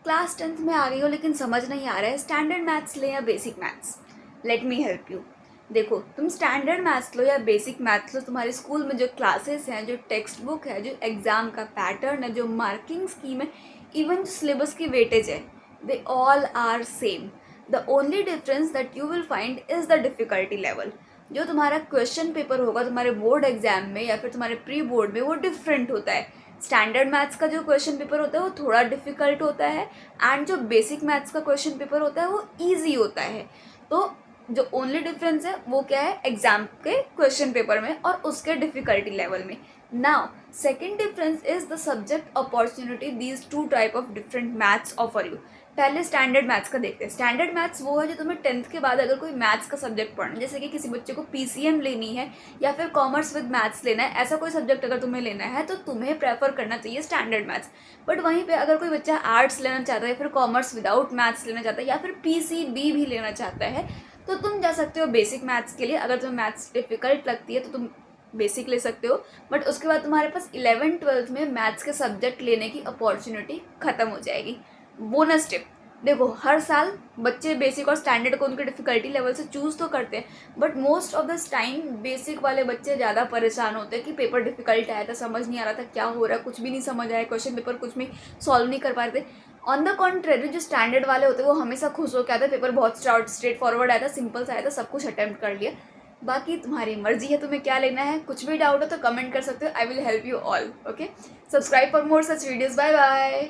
Class 10th में आ गई हो लेकिन समझ नहीं आ रहा है स्टैंडर्ड मैथ्स ले या basic maths. Let me help you. देखो, तुम स्टैंडर्ड मैथ्स लो या बेसिक मैथ्स लो, तुम्हारे स्कूल में जो क्लासेस हैं, जो टेक्स्ट बुक है, जो एग्ज़ाम का पैटर्न है, जो मार्किंग स्कीम है, इवन जो सिलेबस की वेटेज है, they all are same. The only difference that you will find is the difficulty level. जो तुम्हारा क्वेश्चन पेपर होगा तुम्हारे बोर्ड एग्जाम में या फिर तुम्हारे प्री बोर्ड में, वो डिफरेंट होता है। स्टैंडर्ड मैथ्स का जो क्वेश्चन पेपर होता है वो थोड़ा डिफ़िकल्ट होता है, एंड जो बेसिक मैथ्स का क्वेश्चन पेपर होता है वो ईजी होता है। तो जो ओनली डिफरेंस है वो क्या है, एग्जाम के क्वेश्चन पेपर में और उसके डिफ़िकल्टी लेवल में। Now second difference is the subject opportunity these two type of different maths offer you. पहले स्टैंडर्ड मैथ्स का देखते हैं। स्टैंडर्ड मैथ्स वो है जो तुम्हें 10th के बाद अगर कोई मैथ्स का सब्जेक्ट पढ़ना, जैसे कि किसी बच्चे को पीसीएम लेनी है या फिर कॉमर्स विद मैथ्स लेना है, ऐसा कोई सब्जेक्ट अगर तुम्हें लेना है तो तुम्हें प्रेफर करना चाहिए स्टैंडर्ड मैथ्स। बट वहीं पे अगर कोई बच्चा आर्ट्स लेना चाहता है, फिर कॉमर्स विदाउट मैथ्स लेना चाहता है, या फिर पीसीबी भी लेना चाहता है, तो तुम जा सकते हो बेसिक मैथ्स के लिए। अगर तुम्हें मैथ्स डिफिकल्ट लगती है तो तुम बेसिक ले सकते हो, बट उसके बाद तुम्हारे पास 11th-12th में मैथ्स के सब्जेक्ट लेने की अपॉर्चुनिटी ख़त्म हो जाएगी। बोनस टिप, देखो, हर साल बच्चे बेसिक और स्टैंडर्ड को उनके डिफ़िकल्टी लेवल से चूज़ तो करते हैं, but most of the time basic वाले बच्चे ज़्यादा परेशान होते हैं कि पेपर डिफ़िकल्ट आया था, समझ नहीं आ रहा था क्या हो रहा है, कुछ भी नहीं समझ आया, क्वेश्चन पेपर कुछ भी सॉल्व नहीं कर पा रहे थे। ऑन द कॉन्ट्रेरी जो स्टैंडर्ड वाले होते हैं वो हमेशा खुश हो के आते हैं, पेपर बहुत स्ट्रेट फॉरवर्ड आया था, सिंपल सा आया था, सब कुछ अटैम्प्ट कर लिया। बाकी तुम्हारी मर्जी है तुम्हें क्या लेना है। कुछ भी डाउट हो तो कमेंट कर सकते हो, I will help you all. Okay, subscribe for more such videos. Bye bye.